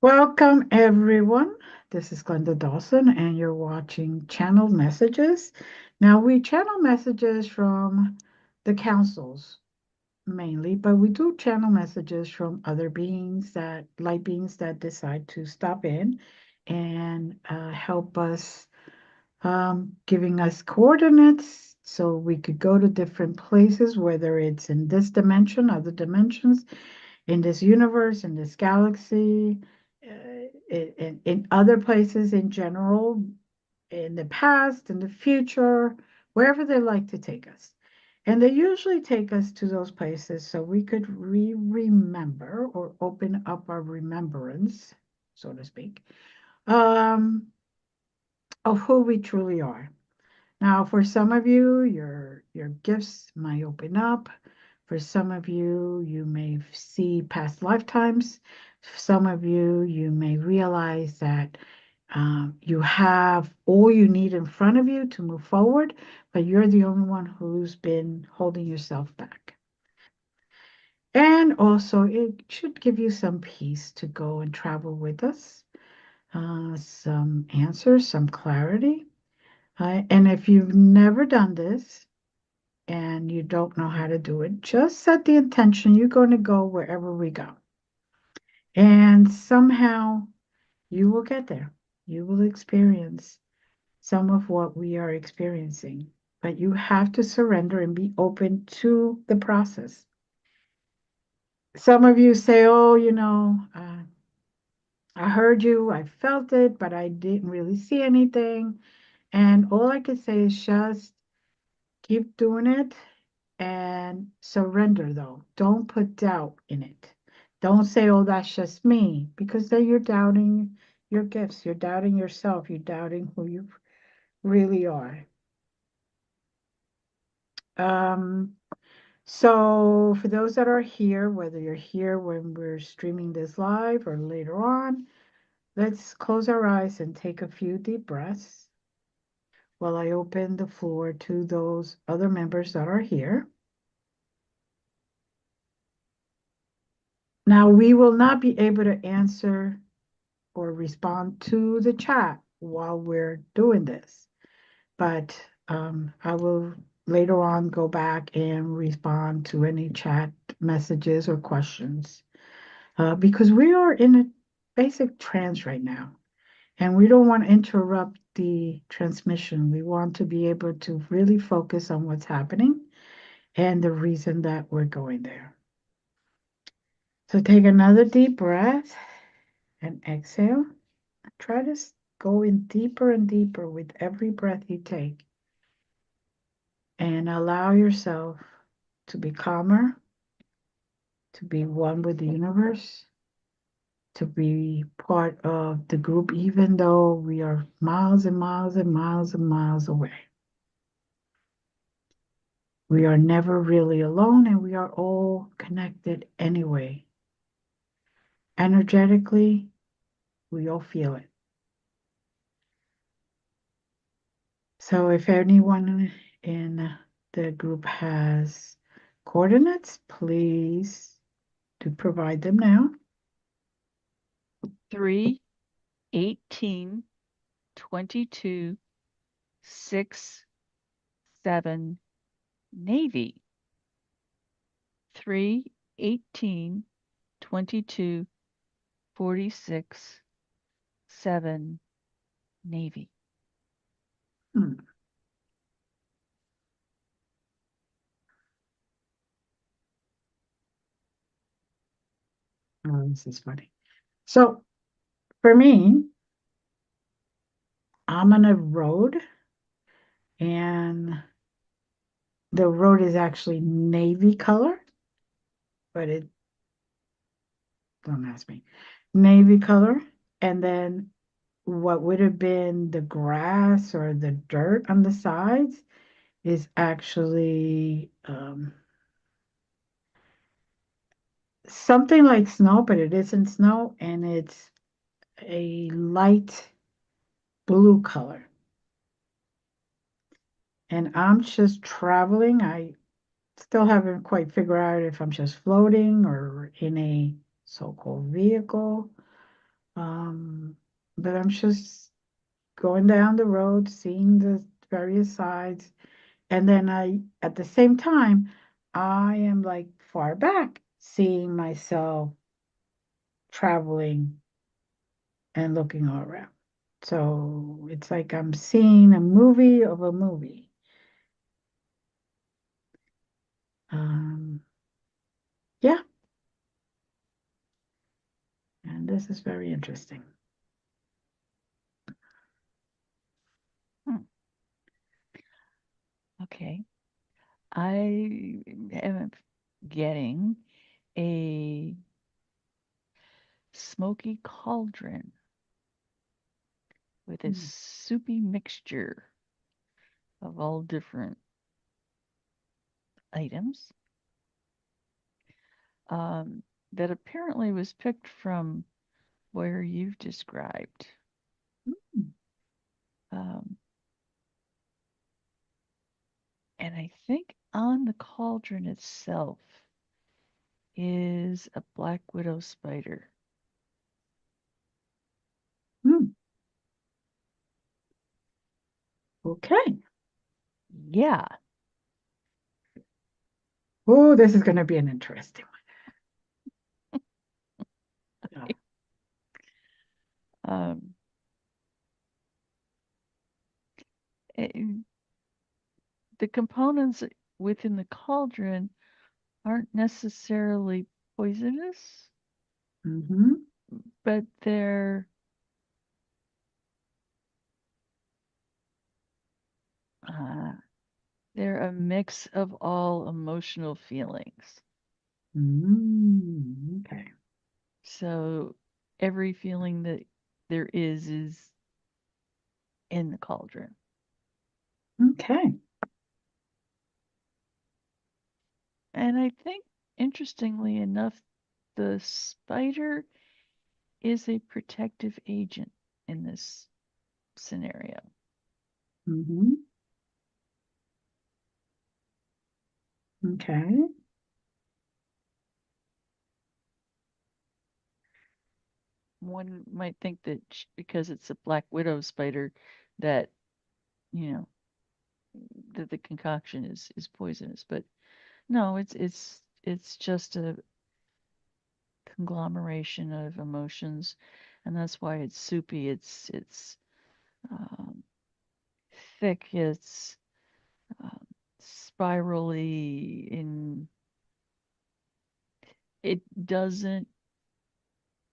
Welcome, everyone. This is Glenda Dawson, and you're watching Channel Messages. Now, we channel messages from the councils mainly, but we do channel messages from other beings light beings that decide to stop in and help us, giving us coordinates so we could go to different places, whether it's in this dimension, other dimensions, in this universe, in this galaxy, in other places in general, in the past, in the future, wherever they like to take us. And they usually take us to those places so we could remember or open up our remembrance, so to speak, um, of who we truly are. Now, for some of you, your gifts might open up. For some of you, you may see past lifetimes. For some of you, you may realize that you have all you need in front of you to move forward, but you're the only one who's been holding yourself back. And also, it should give you some peace to go and travel with us, some answers, some clarity. And if you've never done this, and you don't know how to do it, just set the intention you're going to go wherever we go. And somehow you will get there. You will experience some of what we are experiencing. But you have to surrender and be open to the process. Some of you say, oh, I heard you, I felt it, but I didn't really see anything. And all I could say is just keep doing it and surrender, though. Don't put doubt in it. Don't say, oh, that's just me, because then you're doubting your gifts. You're doubting yourself. You're doubting who you really are. Um, so, for those that are here, whether you're here when we're streaming this live or later on, let's close our eyes and take a few deep breaths while I open the floor to those other members that are here. Now, we will not be able to answer or respond to the chat while we're doing this. But I will later on go back and respond to any chat messages or questions because we are in a basic trance right now and we don't want to interrupt the transmission. We want to be able to really focus on what's happening and the reason that we're going there. So take another deep breath and exhale. Try to go in deeper and deeper with every breath you take and allow yourself to be calmer, to be one with the universe, to be part of the group, even though we are miles and miles and miles and miles away. We are never really alone and we are all connected anyway. Energetically, we all feel it. So if anyone in the group has coordinates, please do provide them now. 3, 18, 22, 6, 7, Navy. 3, 18, 22, 46, 7, Navy. Hmm. Oh, this is funny. So for me, I'm on a road and the road is actually navy color, but it don't ask me. Navy color. And then what would have been the grass or the dirt on the sides is actually something like snow, but it isn't snow, and it's a light blue color. And I'm just traveling. I still haven't quite figured out if I'm just floating or in a so-called vehicle. Um, but I'm just going down the road, seeing the various sides. And then at the same time, I am like far back, seeing myself traveling and looking all around. So it's like I'm seeing a movie of a movie. Um, yeah, and this is very interesting. Hmm. Okay. I am getting a smoky cauldron with a Hmm. soupy mixture of all different items um, that apparently was picked from where you've described. Um, and I think on the cauldron itself is a black widow spider. Hmm. Okay. Yeah. Oh, this is going to be an interesting one. Um, it- the components within the cauldron aren't necessarily poisonous, Mm-hmm. but uh, they're a mix of all emotional feelings. Okay. So every feeling that there is in the cauldron. Okay. And I think, interestingly enough, the spider is a protective agent in this scenario. Mm-hmm. Okay. One might think that because it's a black widow spider, that you know that the concoction is poisonous, but no, it's just a conglomeration of emotions, and that's why it's soupy. It's um, thick. It's um, spirally. In it doesn't,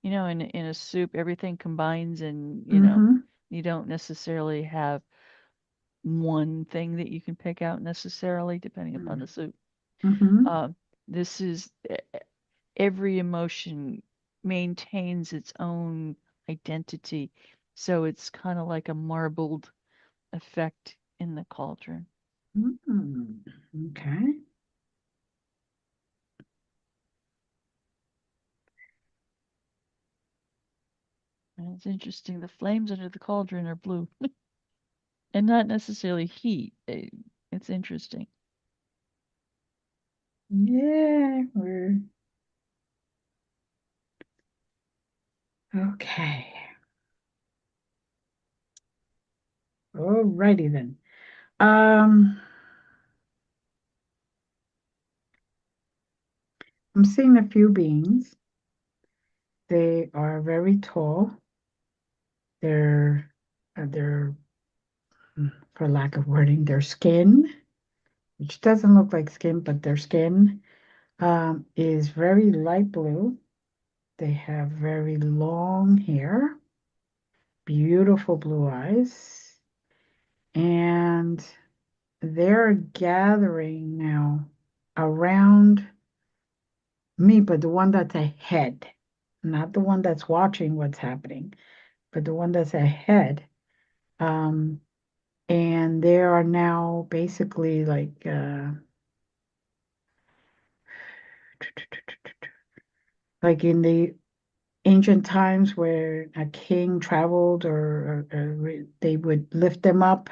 in a soup, everything combines, and Mm-hmm. you don't necessarily have one thing that you can pick out necessarily, depending upon the soup. Mm-hmm. Um, this is every emotion maintains its own identity. So it's kind of like a marbled effect in the cauldron. Mm-hmm. Okay. And it's interesting. The flames under the cauldron are blue and not necessarily heat. It's interesting. Yeah, we're okay. Alrighty then. Um, I'm seeing a few beings. They are very tall. They're for lack of wording, their skin, which doesn't look like skin, but their skin is very light blue. They have very long hair, beautiful blue eyes, and they're gathering now around me, but the one that's ahead, not the one that's watching what's happening, but the one that's ahead. Um, and they are now basically like in the ancient times where a king traveled or they would lift them up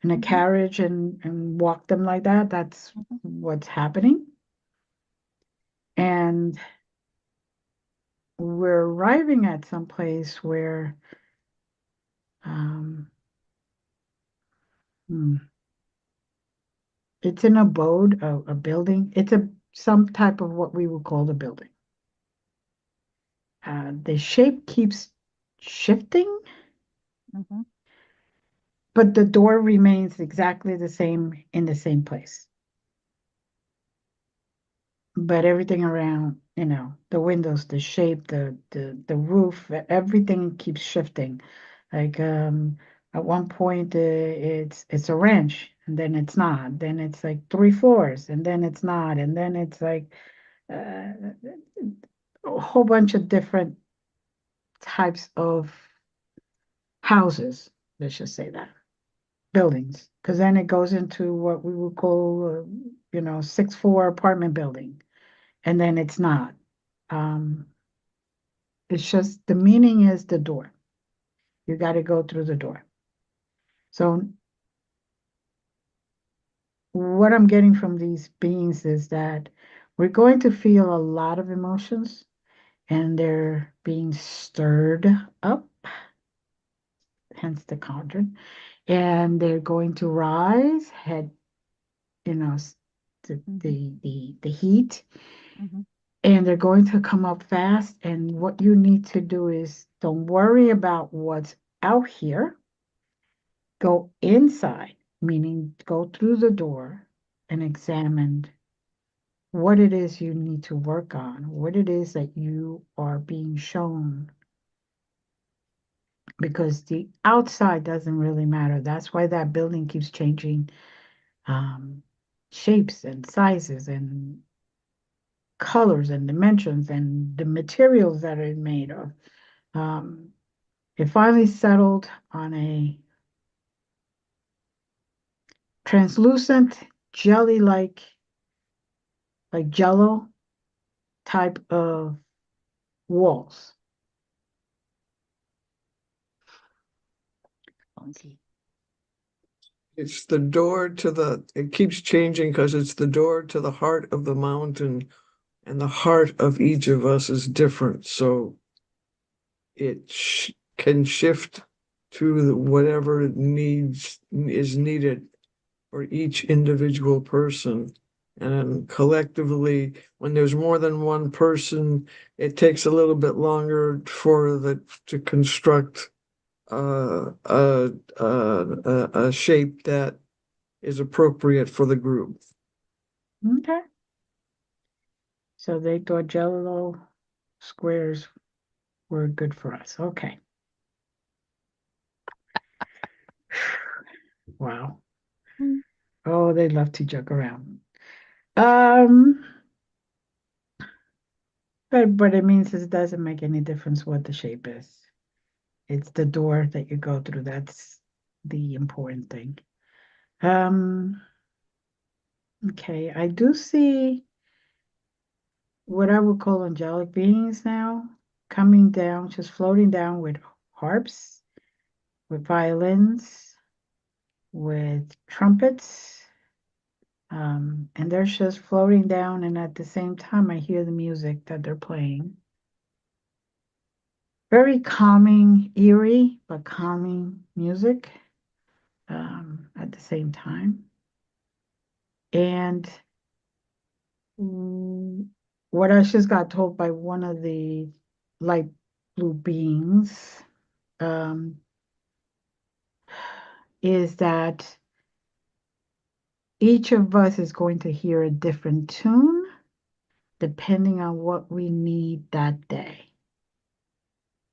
in a Hmm. carriage and walk them like that. That's Hmm. what's happening. And we're arriving at some place where um, hmm, it's an abode, a building. It's a some type of what we would call a building. The shape keeps shifting, Mm-hmm. but the door remains exactly the same in the same place. But everything around, the windows, the shape, the roof, everything keeps shifting. Like at one point it's a ranch, and then it's not. Then it's like three floors, and then it's not, and then it's like uh, a whole bunch of different types of houses. Let's just say that buildings, because then it goes into what we would call, 6 floor apartment building, and then it's not. Um, it's just the meaning is the door. You got to go through the door. So what I'm getting from these beings is that we're going to feel a lot of emotions and they're being stirred up, hence the cauldron, and they're going to rise, head, you know, the Mm-hmm. the heat, Mm-hmm. and they're going to come up fast. And what you need to do is don't worry about what's out here. Go inside, meaning go through the door and examine what it is you need to work on, what it is that you are being shown, because the outside doesn't really matter. That's why that building keeps changing um, shapes and sizes and colors and dimensions and the materials that are made of. Um, it finally settled on a translucent, like jello type of walls. Funky. It's the door to it keeps changing because it's the door to the heart of the mountain, and the heart of each of us is different. So it can shift to whatever is needed for each individual person. And collectively, when there's more than one person, it takes a little bit longer to construct a shape that is appropriate for the group. Okay. So they thought jello squares were good for us. Okay. Wow. Mm. Oh, they love to joke around. Um, but it means it doesn't make any difference what the shape is. It's the door that you go through. That's the important thing. Um, okay, I do see what I would call angelic beings now coming down, just floating down with harps, with violins, with trumpets. And they're just floating down, and at the same time, I hear the music that they're playing. Very calming, eerie, but calming music at the same time. And mm, what I just got told by one of the light blue beings um, is that each of us is going to hear a different tune depending on what we need that day,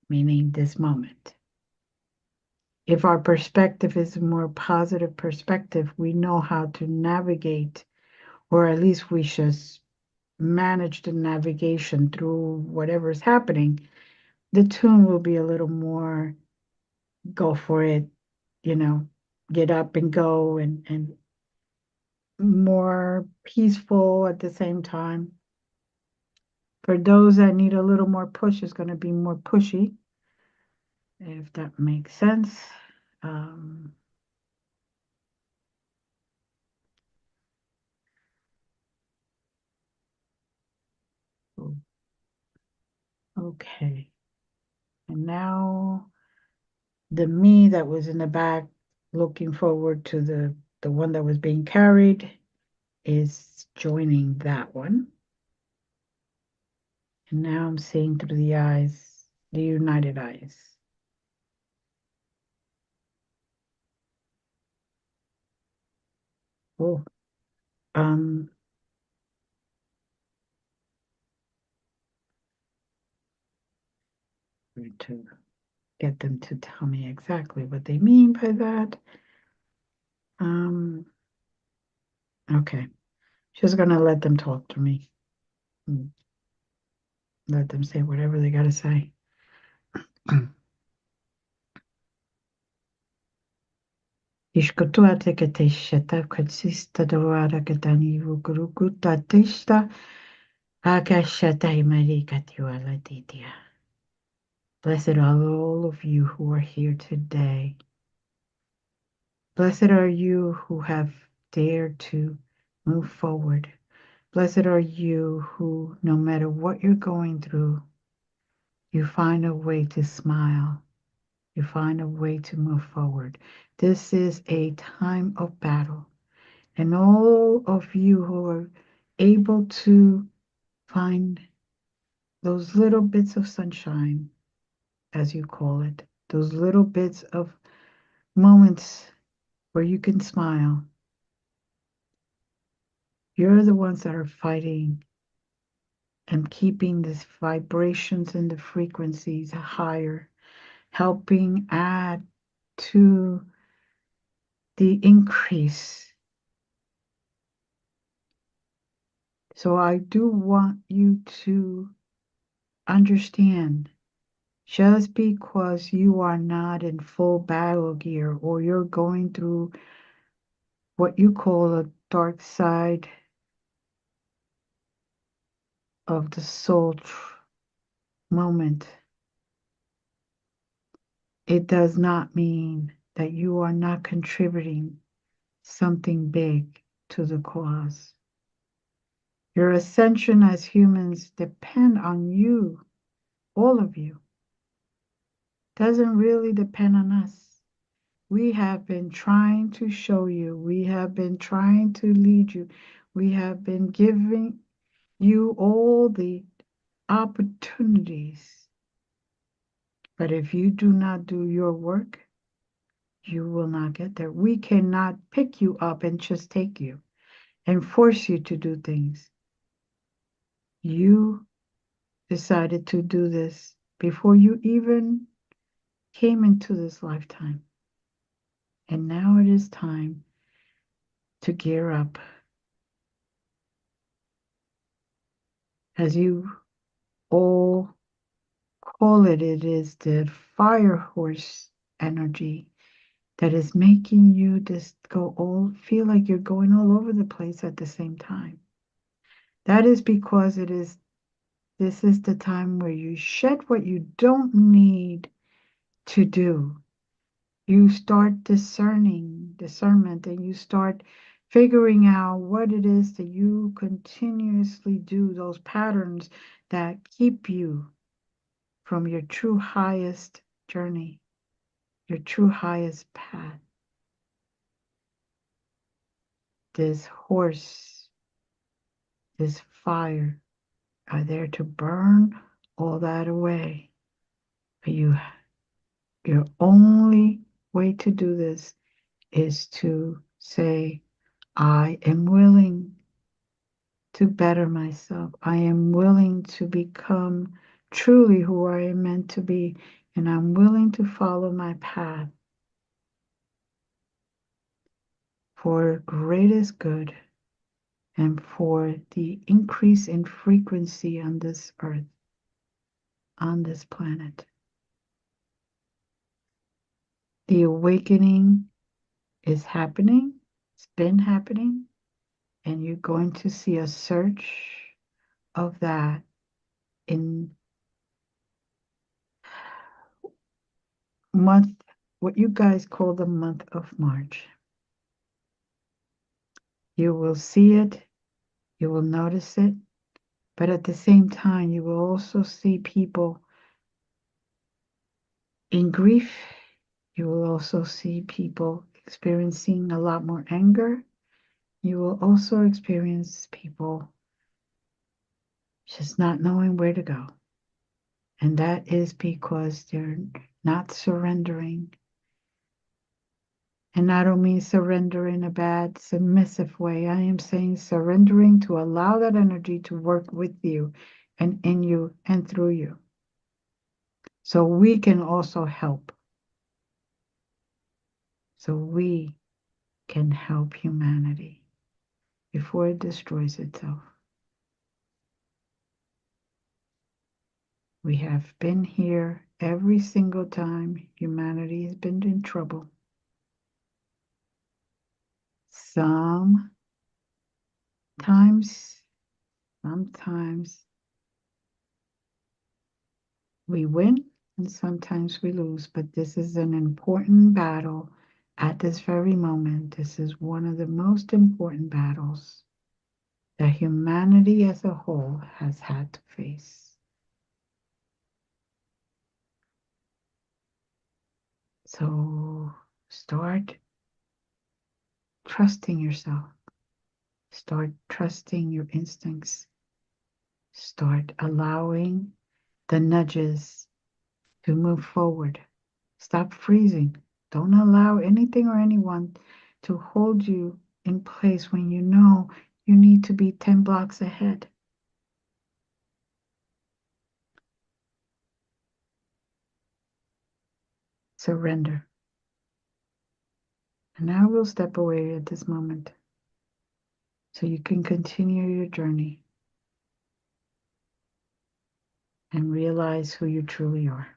meaning this moment. If our perspective is a more positive perspective, we know how to navigate, or at least we should manage the navigation through whatever is happening. The tune will be a little more go for it, you know, get up and go, and more peaceful at the same time. For those that need a little more push, it's going to be more pushy, if that makes sense. Um, Okay. And now the me that was in the back looking forward to the one that was being carried is joining that one. And now I'm seeing through the eyes, the united eyes. Oh, um, to get them to tell me exactly what they mean by that. Okay. Just gonna let them talk to me. Let them say whatever they gotta say. Ishkotua teketesheta katsista doara katani vukurukuta testa akashata imari katiwala titia. Blessed are all of you who are here today. Blessed are you who have dared to move forward. Blessed are you who, no matter what you're going through, you find a way to smile. You find a way to move forward. This is a time of battle. And all of you who are able to find those little bits of sunshine, as you call it, those little bits of moments where you can smile, you're the ones that are fighting and keeping these vibrations and the frequencies higher, helping add to the increase. So I do want you to understand, just because you are not in full battle gear or you're going through what you call a dark side of the soul moment, it does not mean that you are not contributing something big to the cause. Your ascension as humans depend on you, all of you. Doesn't really depend on us. We have been trying to show you, we have been trying to lead you, we have been giving you all the opportunities. But if you do not do your work, you will not get there. We cannot pick you up and just take you and force you to do things. You decided to do this before you even came into this lifetime. And now it is time to gear up. As you all call it, it is the fire horse energy that is making you just feel like you're going all over the place at the same time. That is because this is the time where you shed what you don't need to do. You start discernment, and you start figuring out what it is that you continuously do, those patterns that keep you from your true highest journey, your true highest path. This horse, this fire are there to burn all that away. But your only way to do this is to say, I am willing to better myself. I am willing to become truly who I am meant to be, and I'm willing to follow my path for greatest good and for the increase in frequency on this earth, on this planet. The awakening is happening, it's been happening, and you're going to see a surge of that in month, what you guys call the month of March. You will see it, you will notice it, But at the same time, you will also see people in grief. You will also see people experiencing a lot more anger. You will also experience people just not knowing where to go. And that is because they're not surrendering. And I don't mean surrender in a bad, submissive way. I am saying surrendering to allow that energy to work with you and in you and through you. So we can also help. So we can help humanity before it destroys itself. We have been here every single time humanity has been in trouble. Sometimes we win and sometimes we lose, but this is an important battle at this very moment. This is one of the most important battles that humanity as a whole has had to face. So start trusting yourself. Start trusting your instincts. Start allowing the nudges to move forward. Stop freezing. Don't allow anything or anyone to hold you in place when you know you need to be 10 blocks ahead. Surrender. And now we'll step away at this moment so you can continue your journey and realize who you truly are.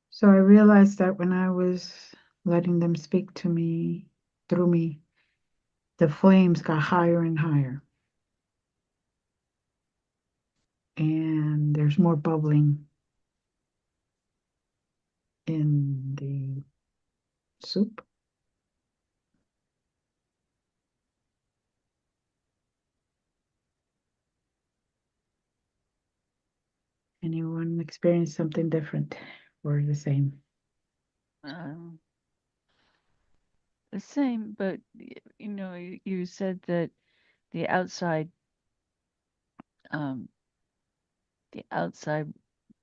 So I realized that when I was letting them speak to me, through me, the flames got higher and higher. And there's more bubbling in the soup. Anyone experience something different or the same? Um, the same, but you said that the outside, um, the outside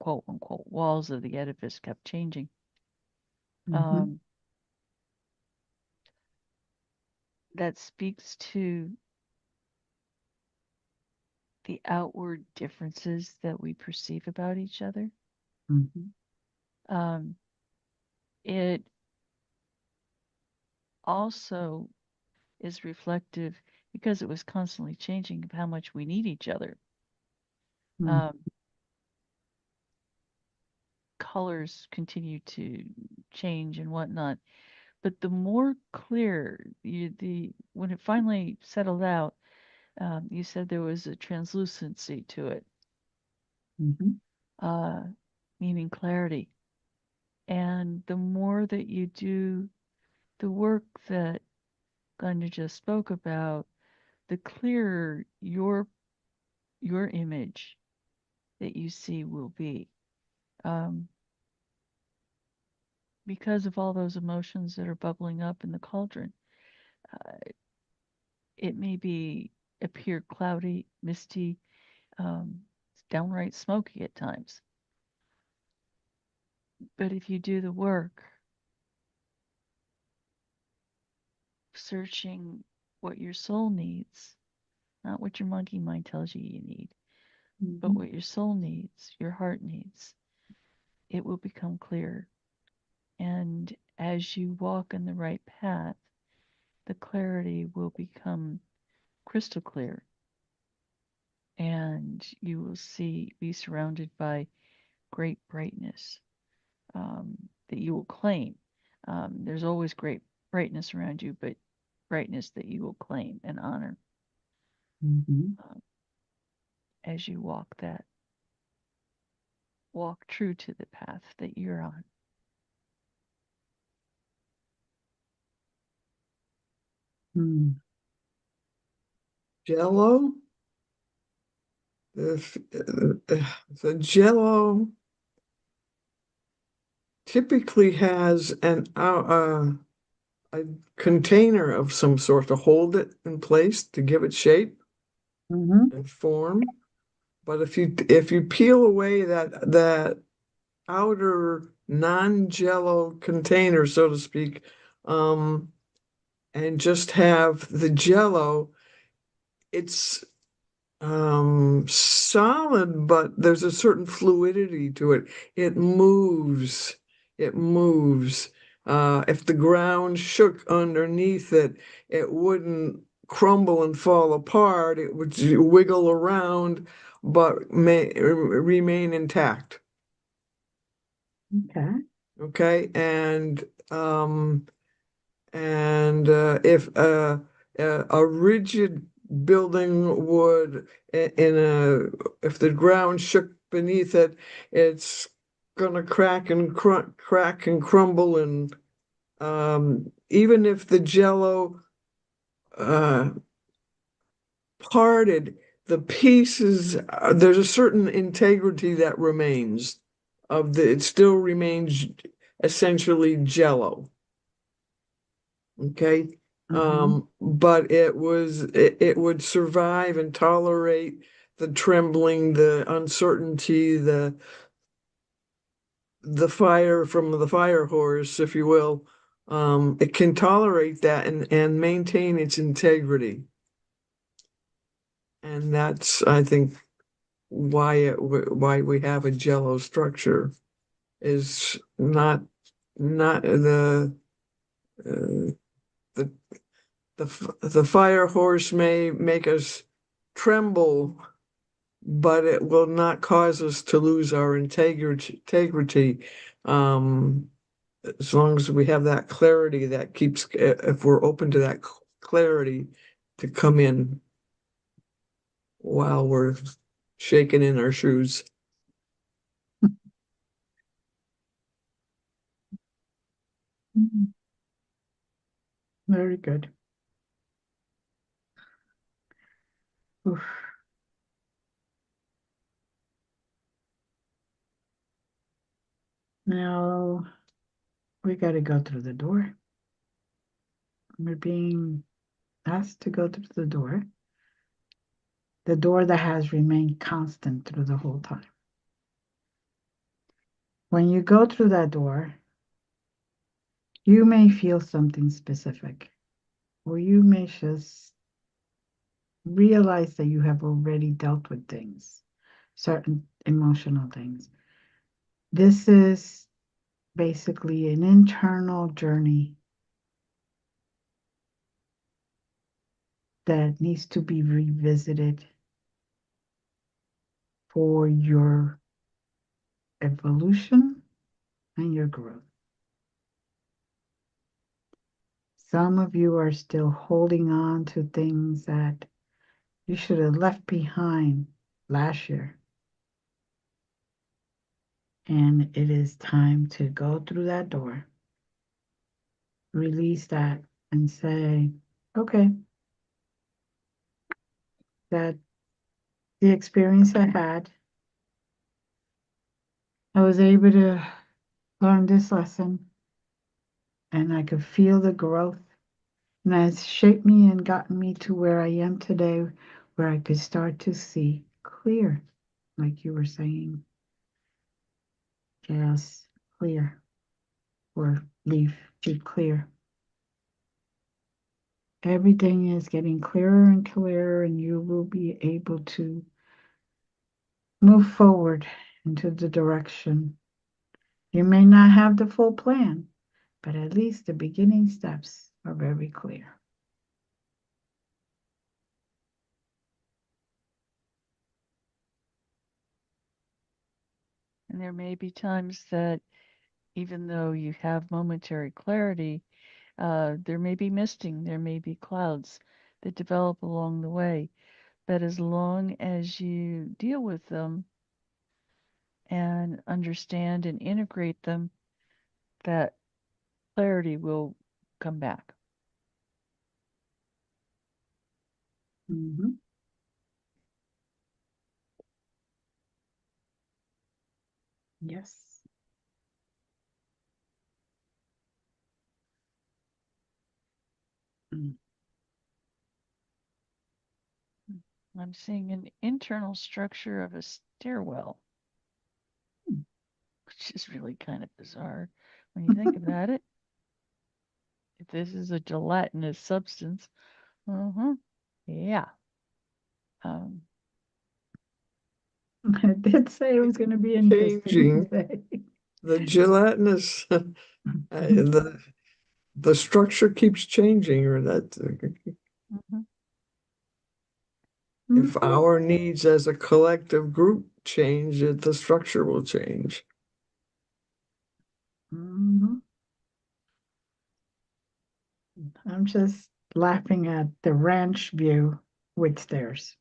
quote unquote walls of the edifice kept changing. Mm-hmm. Um, that speaks to the outward differences that we perceive about each other. Mm-hmm. Um, it also is reflective because it was constantly changing of how much we need each other. Mm-hmm. Um, colors continue to change and whatnot, but the more clear when it finally settled out, you said there was a translucency to it, Mm-hmm. uh, meaning clarity. And the more that you do the work that Glenda just spoke about, the clearer your image that you see will be. Um, because of all those emotions that are bubbling up in the cauldron, uh, it may appear cloudy, misty, downright smoky at times. But if you do the work, searching what your soul needs, not what your monkey mind tells you need, but Mm-hmm. what your soul needs, your heart needs, it will become clear. And as you walk in the right path, the clarity will become crystal clear. And you will be surrounded by great brightness that you will claim. There's always great brightness around you, but brightness that you will claim and honor Mm-hmm. um, as you walk that. walk true to the path that you're on. Mm. Jello? The Jello typically has a container of some sort to hold it in place, to give it shape Mm-hmm. and form. But if you peel away that outer non-Jello container, so to speak, and just have the Jello, it's solid, but there's a certain fluidity to it. It moves. It moves. If the ground shook underneath it, it wouldn't crumble and fall apart. It would wiggle around, but may remain intact. Okay. Okay, if a rigid building would in a if the ground shook beneath it, it's gonna crack and crumble, and even if the Jello uh, parted, the pieces there's a certain integrity that remains it still remains essentially Jello. Okay. Mm-hmm. But it would survive and tolerate the trembling, the uncertainty, the fire from the fire horse, if you will. It can tolerate that and maintain its integrity. And that's, I think, why we have a Jello structure is not uh, the the fire horse may make us tremble, but it will not cause us to lose our integrity. Um, as long as we have that clarity, that keeps, if we're open to that clarity to come in while we're shaking in our shoes. Mm-hmm. Very good. Oof. Now we got to go through the door. We're being asked to go through the door that has remained constant through the whole time. When you go through that door, you may feel something specific, or you may just realize that you have already dealt with things, certain emotional things. This is basically an internal journey that needs to be revisited for your evolution and your growth. Some of you are still holding on to things that you should have left behind last year. And it is time to go through that door, release that, and say, okay, that the experience I had, I was able to learn this lesson, and I could feel the growth. And it's shaped me and gotten me to where I am today, where I could start to see clear, like you were saying, just clear, or leaf, keep clear. Everything is getting clearer and clearer, and you will be able to move forward into the direction. You may not have the full plan, but at least the beginning steps are very clear. And there may be times that even though you have momentary clarity, there may be misting, there may be clouds that develop along the way. But as long as you deal with them and understand and integrate them, that clarity will come back. Mhm. Yes. Mm. I'm seeing an internal structure of a stairwell, which is really kind of bizarre when you think about it. If this is a gelatinous substance, yeah. Um, I did say it was going to be interesting Changing today. the gelatinous, the structure keeps changing, or that mhm. if Mhm. our needs as a collective group change, the structure will change. Mhm. I'm just laughing at the ranch view with stairs.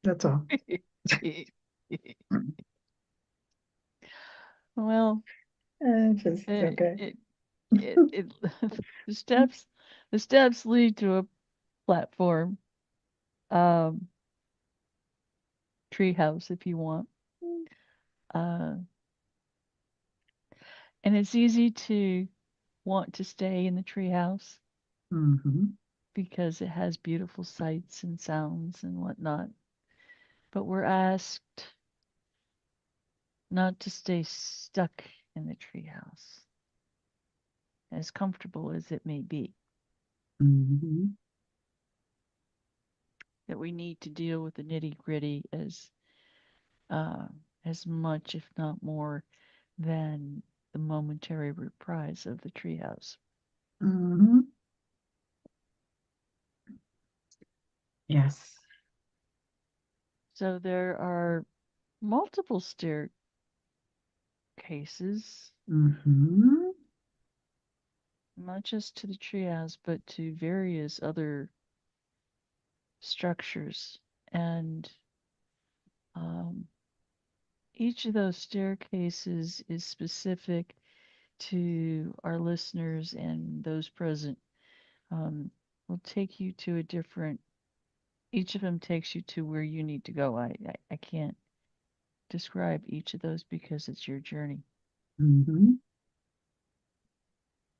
That's all. Well, Just it, okay. it, it the steps lead to a platform, um, treehouse if you want. Uh, and it's easy to want to stay in the treehouse Mm-hmm. because it has beautiful sights and sounds and whatnot. But we're asked not to stay stuck in the treehouse, as comfortable as it may be. Mm-hmm. That we need to deal with the nitty gritty uh, as much, if not more, than the momentary reprise of the treehouse. Mm-hmm. Yes. So there are multiple staircases, Mm-hmm. not just to the treehouse, but to various other structures. And um, each of those staircases is specific to our listeners and those present. Um, will take you to a different, each of them takes you to where you need to go. I can't describe each of those because it's your journey. Mm-hmm.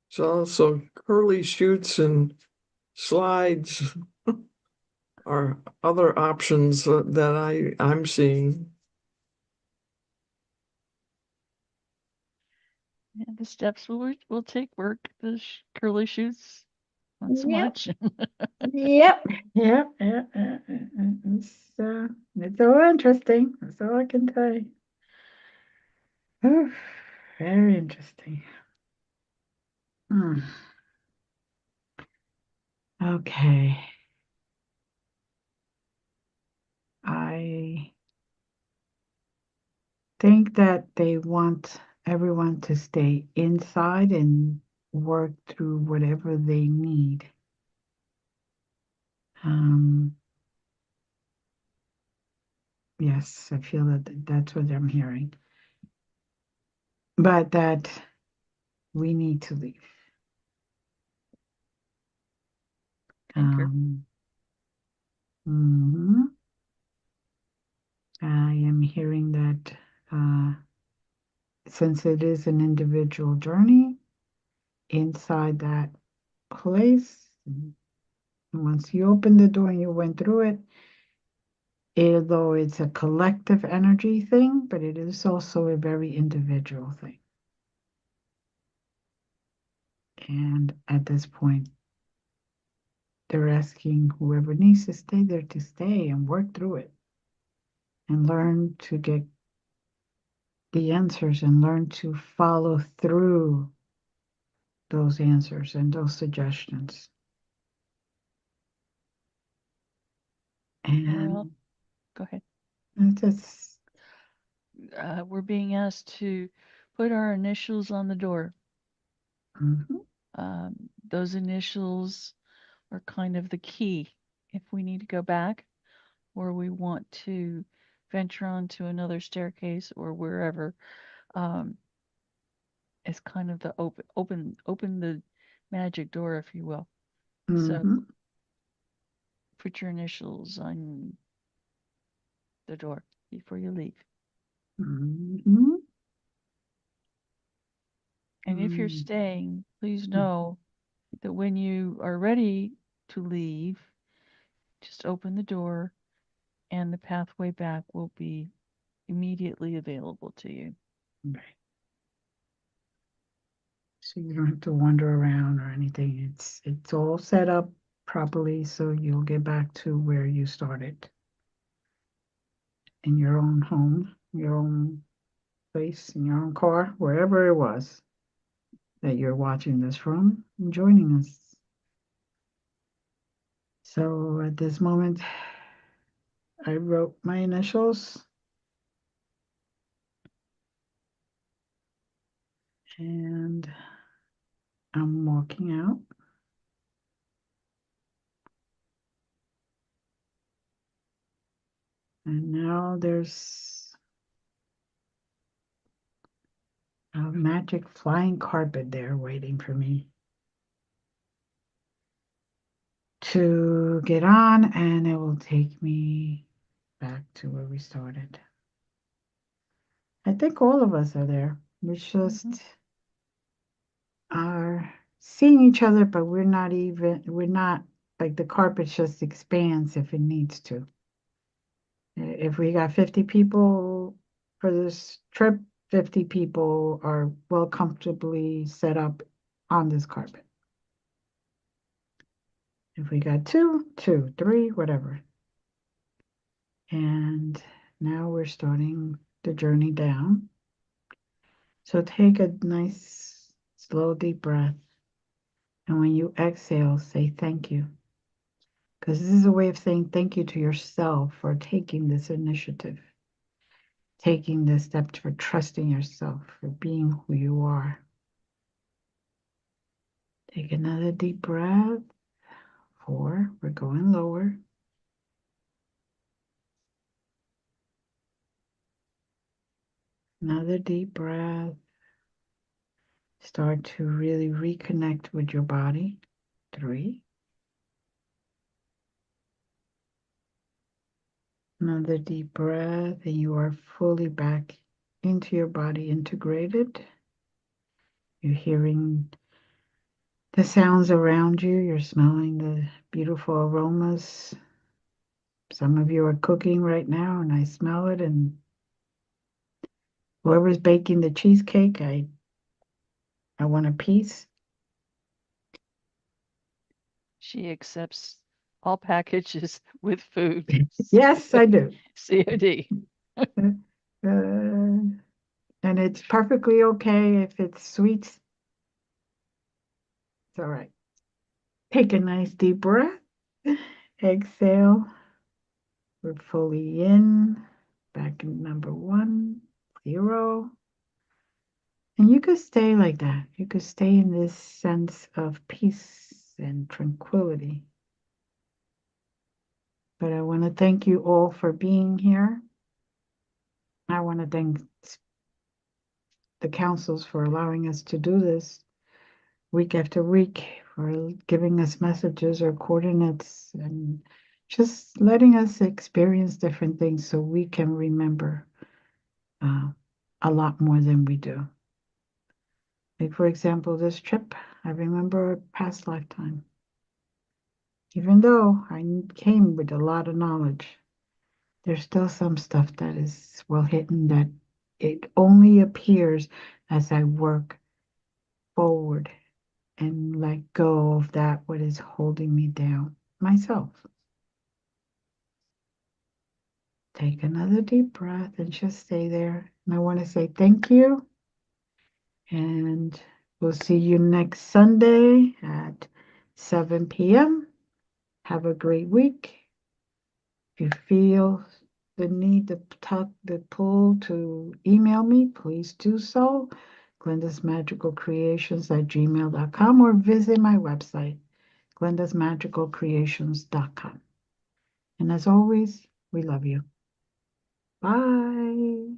So curly shoots and slides are other options that I'm seeing. And the steps will take work. The curly shoots, not so Yep. much. Yep. Yep. Yep. It's so interesting. That's all I can tell you. Very interesting. Hmm. Okay. I think that they want everyone to stay inside and work through whatever they need. Um, yes, I feel that that's what I'm hearing. But that we need to leave. Thinker. Um, mhm. I am hearing that since it is an individual journey inside that place, once you open the door and you went through it, although it's a collective energy thing, but it is also a very individual thing. And at this point, they're asking whoever needs to stay there to stay and work through it and learn to get the answers and learn to follow through those answers and those suggestions. Well, And go ahead. it's just, We're being asked to put our initials on the door. mhm, Those initials are kind of the key if we need to go back or we want to venture onto another staircase or wherever, is kind of the open the magic door, if you will. So Mm-hmm. put your initials on the door before you leave. Mm-hmm. And if you're staying, please know that when you are ready to leave, just open the door and the pathway back will be immediately available to you. Right. So you don't have to wander around or anything. It's all set up properly so you'll get back to where you started in your own home, your own place, in your own car, wherever it was that you're watching this from and joining us. So at this moment, I wrote my initials and I'm walking out. And now there's a magic flying carpet there waiting for me to get on, and it will take me back to where we started. I think all of us are there. We just are seeing each other, but we're not like the carpet just expands if it needs to. If we got 50 people for this trip, 50 people are well comfortably set up on this carpet. If we got two, two, three, whatever. And now we're starting the journey down. So take a nice, slow, deep breath. And when you exhale, say thank you. Because this is a way of saying thank you to yourself for taking this initiative, taking this step for trusting yourself, for being who you are. Take another deep breath. 4, we're going lower. Another deep breath. Start to really reconnect with your body. 3. Another deep breath, and you are fully back into your body, integrated. You're hearing the sounds around you. You're smelling the beautiful aromas. Some of you are cooking right now, and I smell it. And whoever's baking the cheesecake, I want a piece. She accepts all packages with food. Yes, I do. COD. And it's perfectly okay if it's sweets. It's all right. Take a nice deep breath. Exhale. We're fully in. Back in number 1, 0. And you could stay like that. You could stay in this sense of peace and tranquility. But I want to thank you all for being here. I want to thank the councils for allowing us to do this week after week, for giving us messages or coordinates and just letting us experience different things so we can remember a lot more than we do. Like, for example, this trip, I remember a past lifetime. Even though I came with a lot of knowledge, there's still some stuff that is well hidden that it only appears as I work forward and let go of that what is holding me down, myself. Take another deep breath and just stay there. And I want to say thank you. And we'll see you next Sunday at 7 p.m. Have a great week. If you feel the need to talk, the pull to email me, please do so. glendasmagicalcreations@gmail.com or visit my website, glendasmagicalcreations.com. And as always, we love you. Bye.